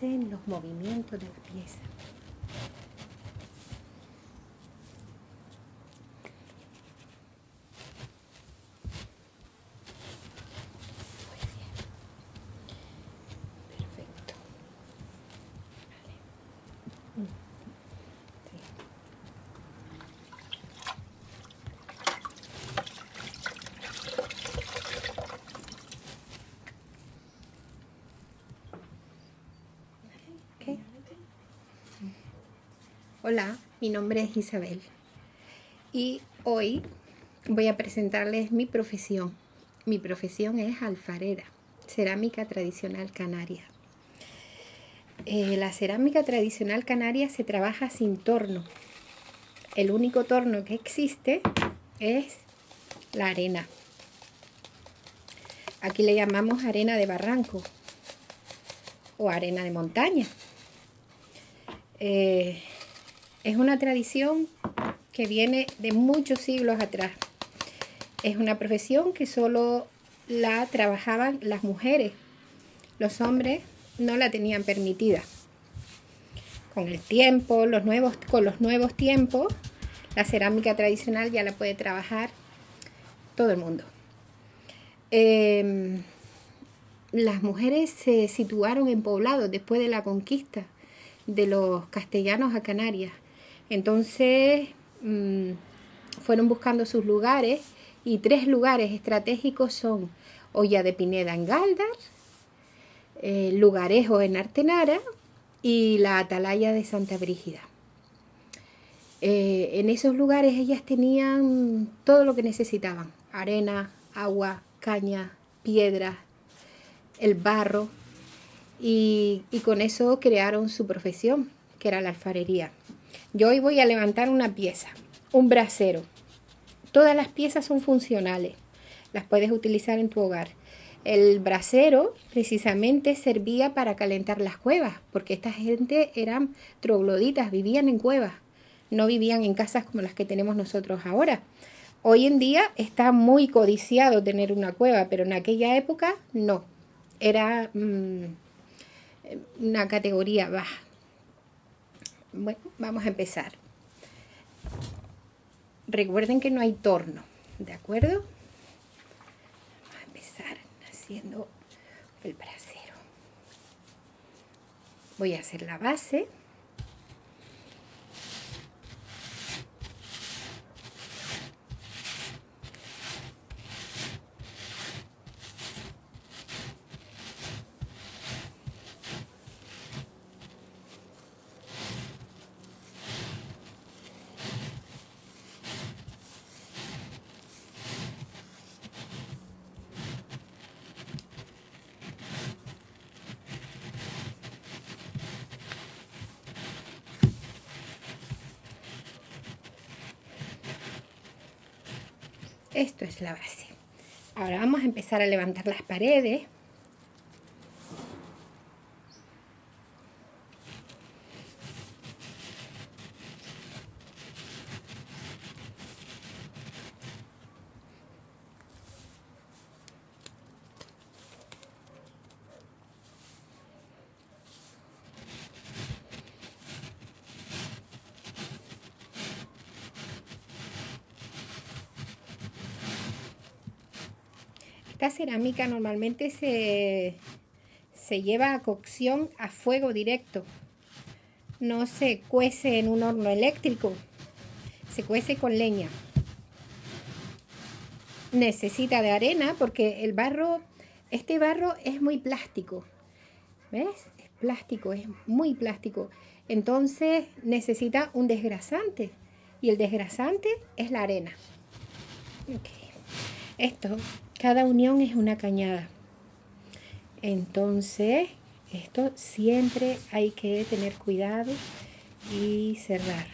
fíjense en los movimientos de la pieza. Muy bien. Perfecto. Vale. Sí. Okay. Hola, mi nombre es Isabel y hoy voy a presentarles mi profesión. Mi profesión es alfarera, cerámica tradicional canaria. La cerámica tradicional canaria se trabaja sin torno. El único torno que existe es la arena. Aquí le llamamos arena de barranco o arena de montaña. Es una tradición que viene de muchos siglos atrás. Es una profesión que solo la trabajaban las mujeres. Los hombres no la tenían permitida. Con el tiempo, con los nuevos tiempos, la cerámica tradicional ya la puede trabajar todo el mundo. Las mujeres se situaron en poblados después de la conquista de los castellanos a Canarias. Entonces fueron buscando sus lugares y 3 lugares estratégicos son Olla de Pineda en Galdar, Lugarejo en Artenara y la Atalaya de Santa Brígida. En esos lugares ellas tenían todo lo que necesitaban: arena, agua, caña, piedra, el barro, y con eso crearon su profesión, que era la alfarería. Yo hoy voy a levantar una pieza, un brasero. Todas las piezas son funcionales, las puedes utilizar en tu hogar. El brasero precisamente servía para calentar las cuevas, porque esta gente eran trogloditas, vivían en cuevas, no vivían en casas como las que tenemos nosotros ahora. Hoy en día está muy codiciado tener una cueva, pero en aquella época no, era una categoría baja. Bueno, vamos a empezar. Recuerden que no hay torno, ¿de acuerdo? Vamos a empezar haciendo el brasero. Voy a hacer la base. Esto es la base. Ahora vamos a empezar a levantar las paredes. Esta cerámica normalmente se lleva a cocción a fuego directo. No se cuece en un horno eléctrico, se cuece con leña. Necesita de arena porque el barro, este barro es muy plástico. ¿Ves? Es plástico, es muy plástico. Entonces necesita un desgrasante y el desgrasante es la arena. Okay. Esto, cada unión es una cañada. Entonces, esto siempre hay que tener cuidado y cerrar.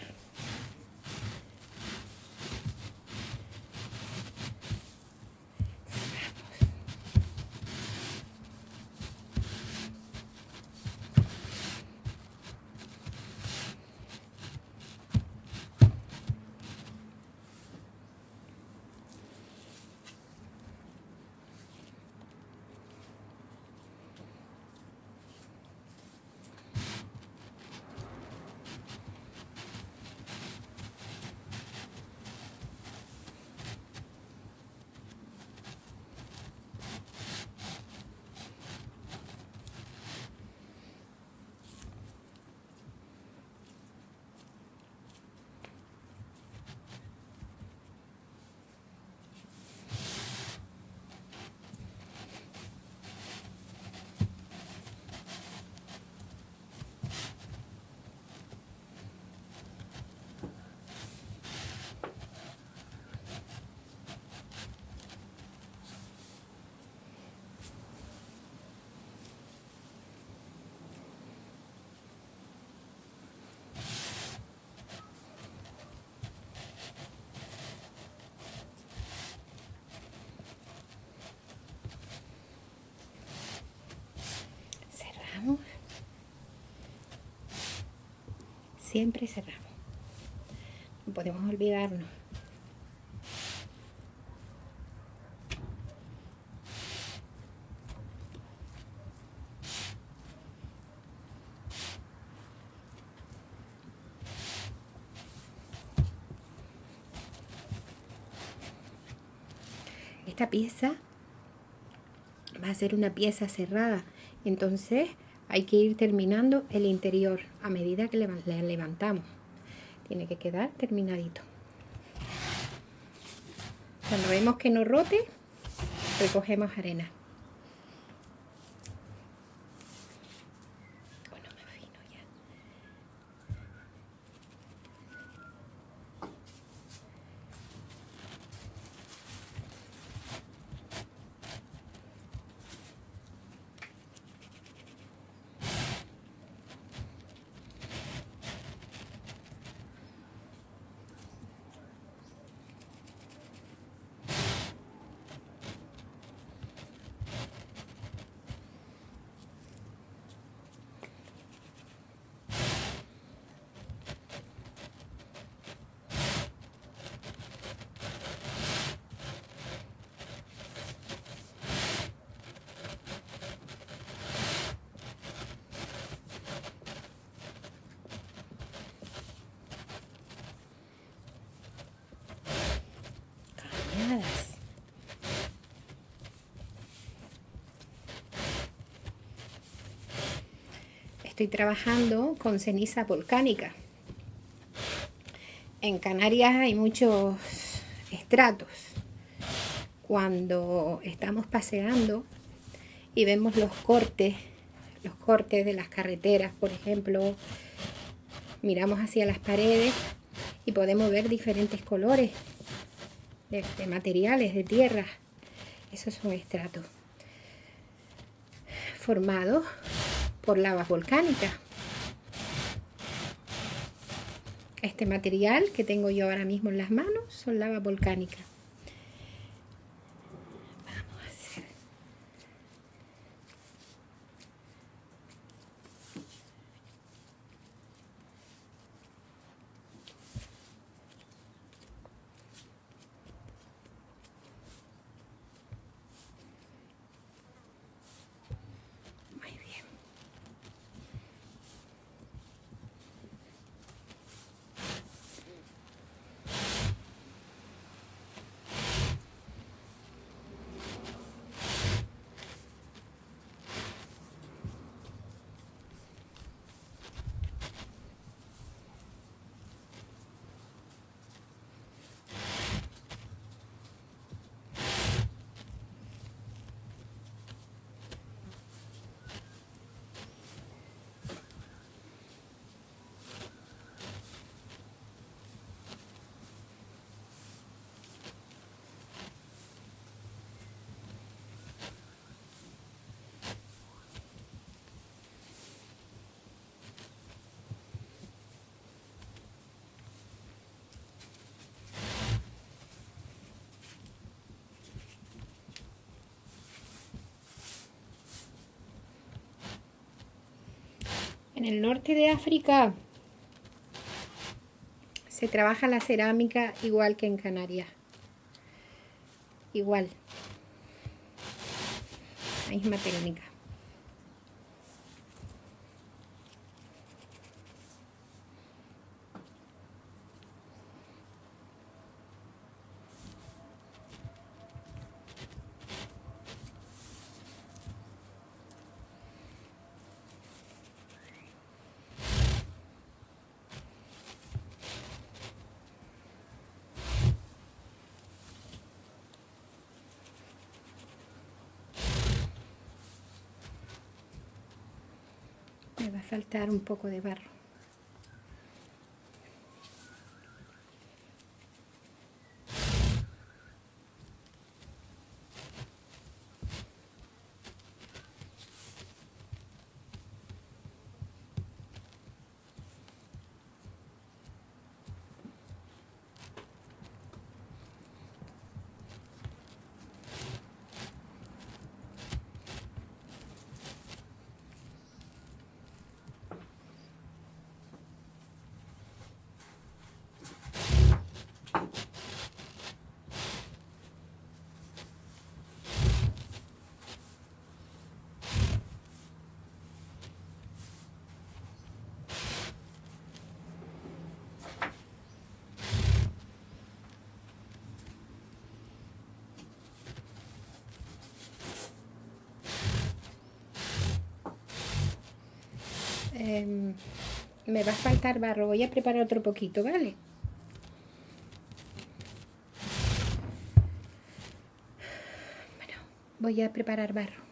Siempre cerramos. No podemos olvidarnos. Esta pieza va a ser una pieza cerrada, entonces hay que ir terminando el interior a medida que le levantamos. Tiene que quedar terminadito. Cuando vemos que no rote, recogemos arena. Bueno, me afino ya. Cañadas. Estoy trabajando con ceniza volcánica. En Canarias hay muchos estratos. Cuando estamos paseando y vemos los cortes de las carreteras, por ejemplo, miramos hacia las paredes y podemos ver diferentes colores de materiales, de tierra. Esos son estratos formados por lavas volcánicas. Este material que tengo yo ahora mismo en las manos son lavas volcánicas. Vamos a hacer. Muy bien. En el norte de África se trabaja la cerámica igual que en Canarias. Igual. La misma técnica. Me va a faltar un poco de barro. me va a faltar barro. Voy a preparar otro poquito, ¿vale? Bueno, voy a preparar barro.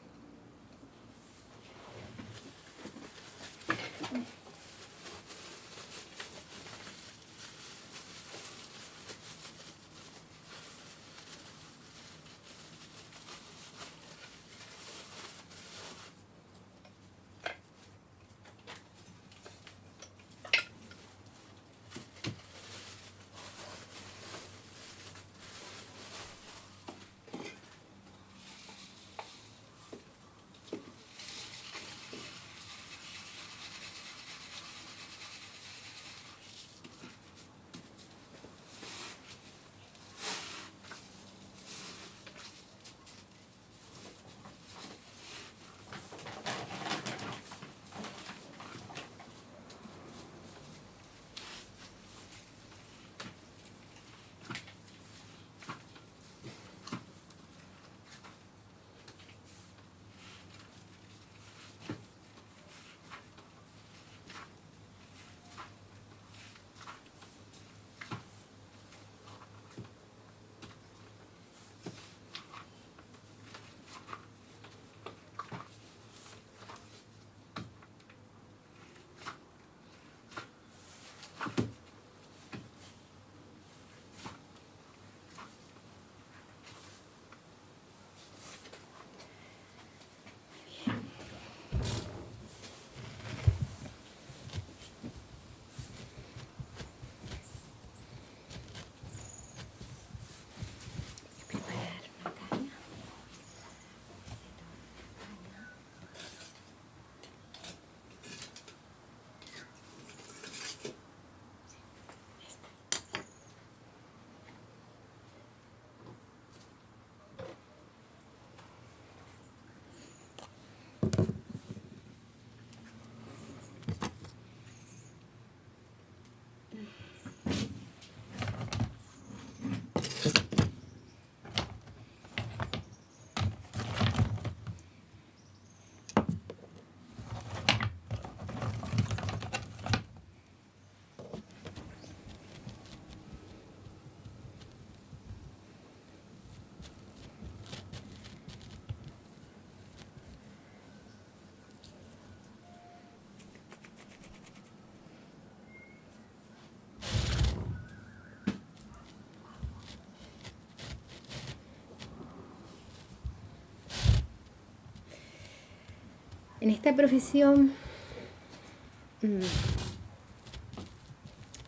En esta profesión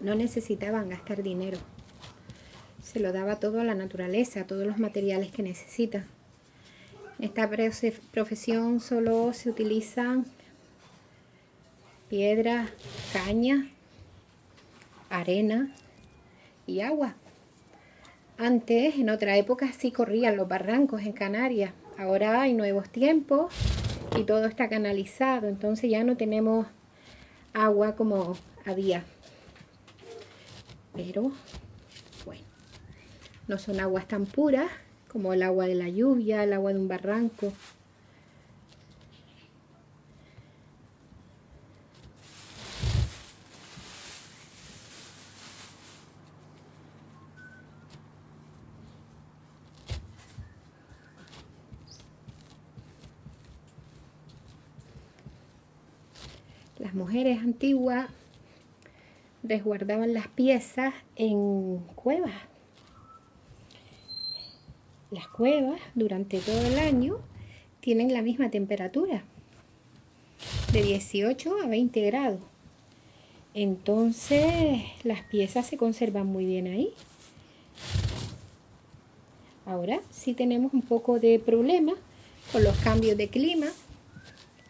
no necesitaban gastar dinero. Se lo daba todo a la naturaleza, todos los materiales que necesita. En esta profesión solo se utilizan piedra, caña, arena y agua. Antes, en otra época, sí corrían los barrancos en Canarias. Ahora hay nuevos tiempos y todo está canalizado, entonces ya no tenemos agua como había. Pero, bueno, no son aguas tan puras como el agua de la lluvia, el agua de un barranco. Las mujeres antiguas resguardaban las piezas en cuevas. Las cuevas durante todo el año tienen la misma temperatura, de 18 a 20 grados. Entonces las piezas se conservan muy bien ahí. Ahora sí tenemos un poco de problema con los cambios de clima.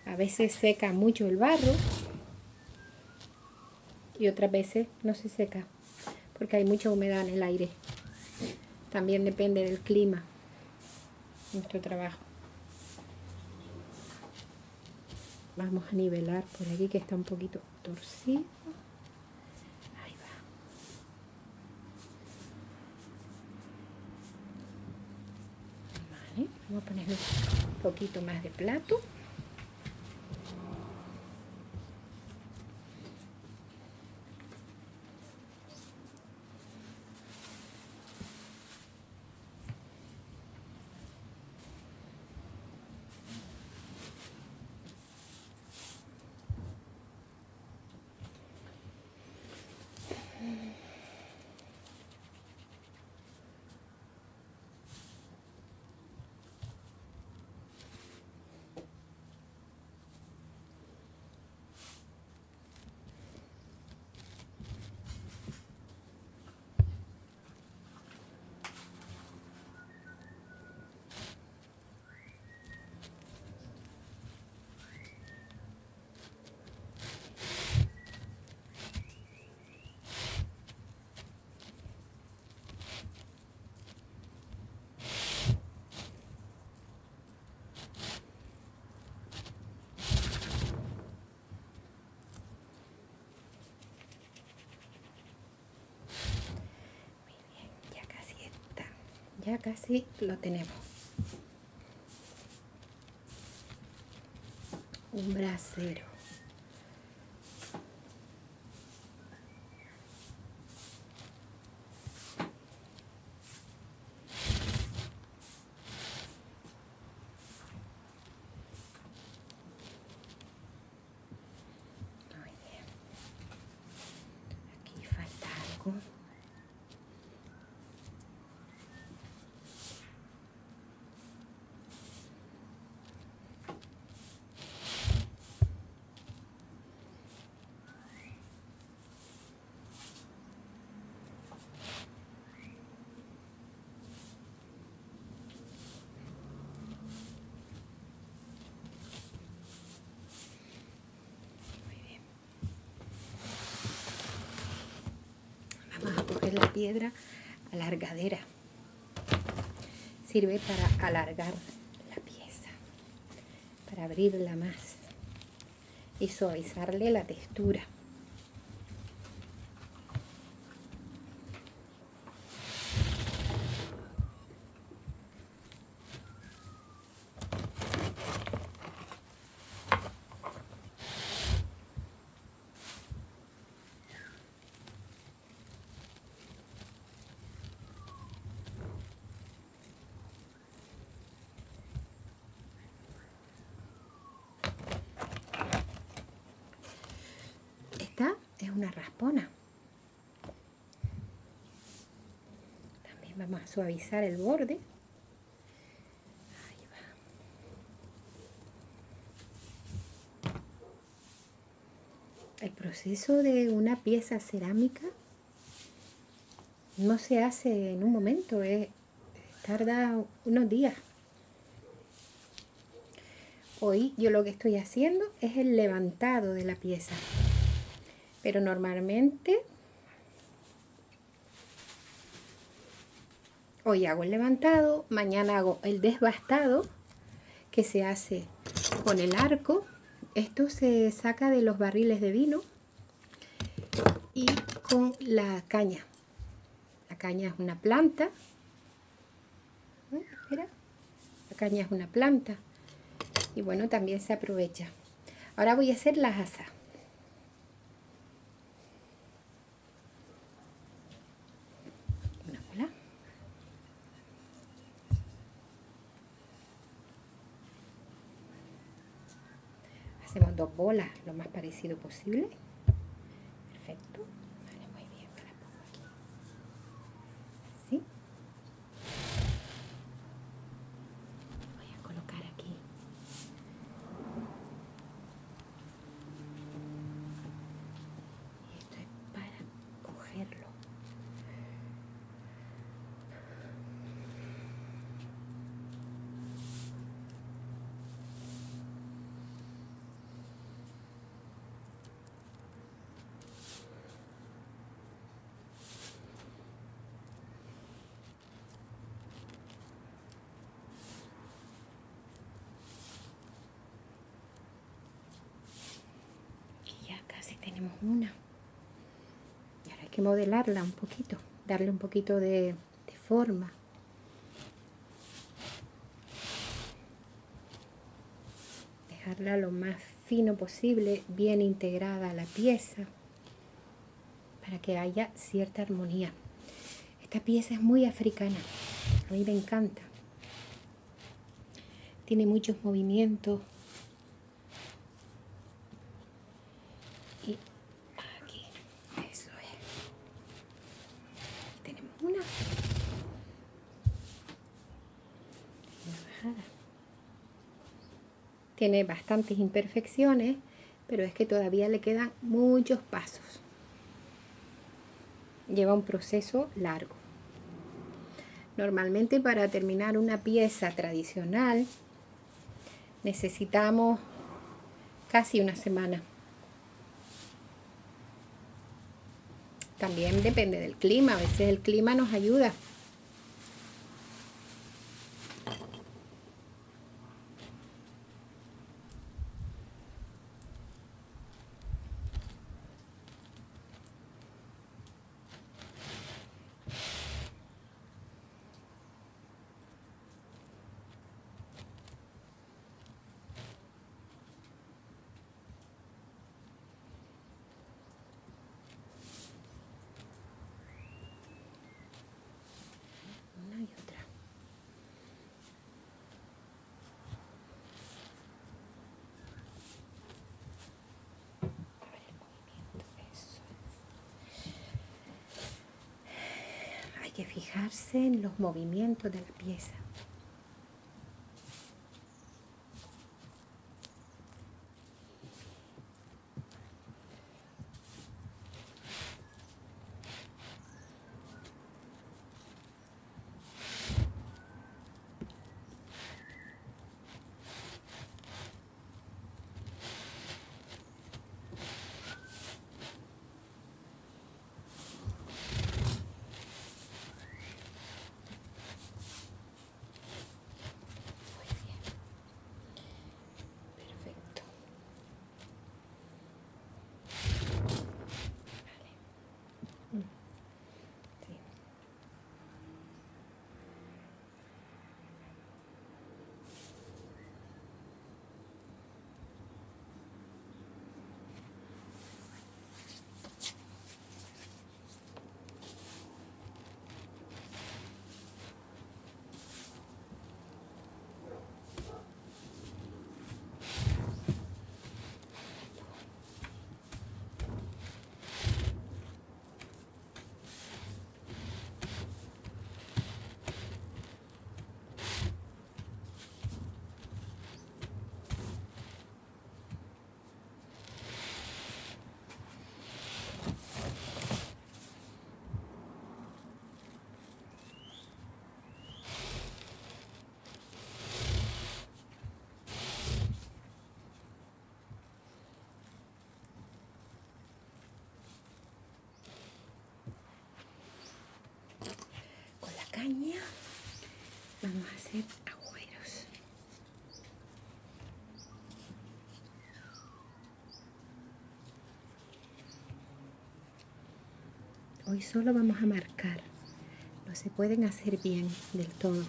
A veces seca mucho el barro y otras veces no se seca porque hay mucha humedad en el aire. También depende del clima, nuestro trabajo. Vamos a nivelar por aquí que está un poquito torcido. Ahí va. Vale, vamos a ponerle un poquito más de plato. Ya casi lo tenemos. Un brasero. Muy bien. Aquí falta algo. Vamos a coger la piedra alargadera. Sirve para alargar la pieza, para abrirla más y suavizarle la textura. Esta es una raspona. También vamos a suavizar el borde. Ahí va. El proceso de una pieza cerámica no se hace en un momento, tarda unos días. Hoy yo lo que estoy haciendo es el levantado de la pieza. Pero normalmente hoy hago el levantado, mañana hago el desbastado, que se hace con el arco. Esto se saca de los barriles de vino y con la caña. La caña es una planta. Mira, la caña es una planta. Y bueno, también se aprovecha. Ahora voy a hacer las asas. Una bola. Hacemos 2 bolas, lo más parecido posible. Perfecto. Vale, muy bien, me la pongo aquí. Así. Voy a colocar aquí. Y esto es para cogerlo. Casi tenemos una. Y ahora hay que modelarla un poquito, darle un poquito de forma. Dejarla lo más fino posible, bien integrada a la pieza, para que haya cierta armonía. Esta pieza es muy africana, a mí me encanta. Tiene muchos movimientos. Y aquí, eso es. Aquí tenemos una bajada. Tiene bastantes imperfecciones, pero es que todavía le quedan muchos pasos. Lleva un proceso largo. Normalmente para terminar una pieza tradicional necesitamos casi una semana. También depende del clima, a veces el clima nos ayuda. que fijarse en los movimientos de la pieza. Perfecto. Sí. Con la caña vamos a hacer agujeros. Hoy solo vamos a marcar, no se pueden hacer bien del todo.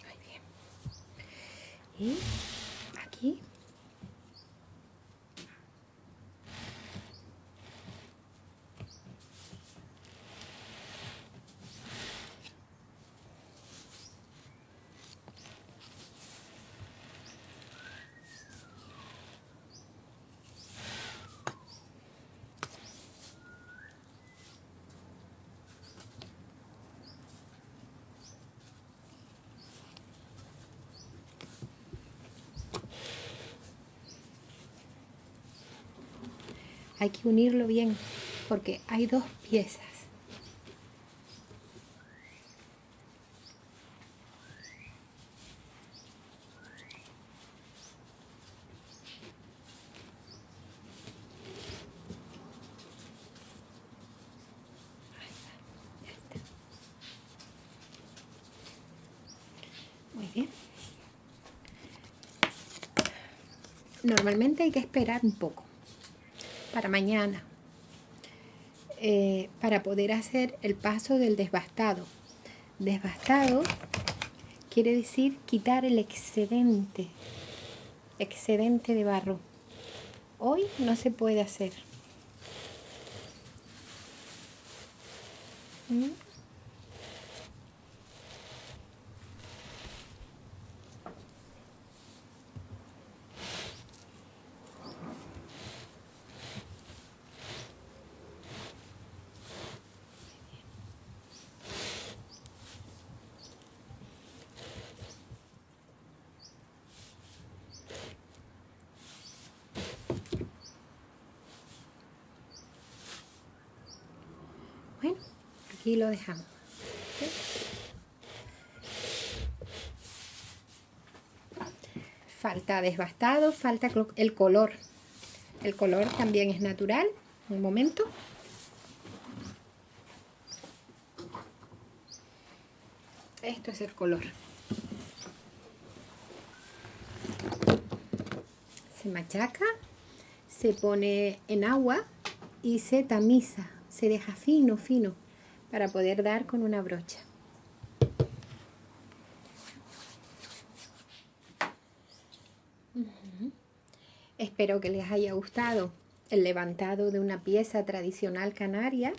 Muy bien. Y aquí hay que unirlo bien porque hay dos piezas. Ya está. Muy bien. Normalmente hay que esperar un poco para mañana, para poder hacer el paso del desbastado. Desbastado quiere decir quitar el excedente de barro. Hoy no se puede hacer. ¿Mm? Bueno, aquí lo dejamos. ¿Sí? Falta desbastado, falta el color. El color también es natural. Un momento. Esto es el color. Se machaca, se pone en agua y se tamiza. Se deja fino, fino, para poder dar con una brocha. Espero que les haya gustado el levantado de una pieza tradicional canaria,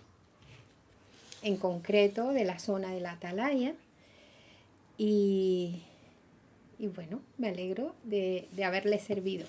en concreto de la zona de la Atalaya. Y bueno, me alegro de haberles servido.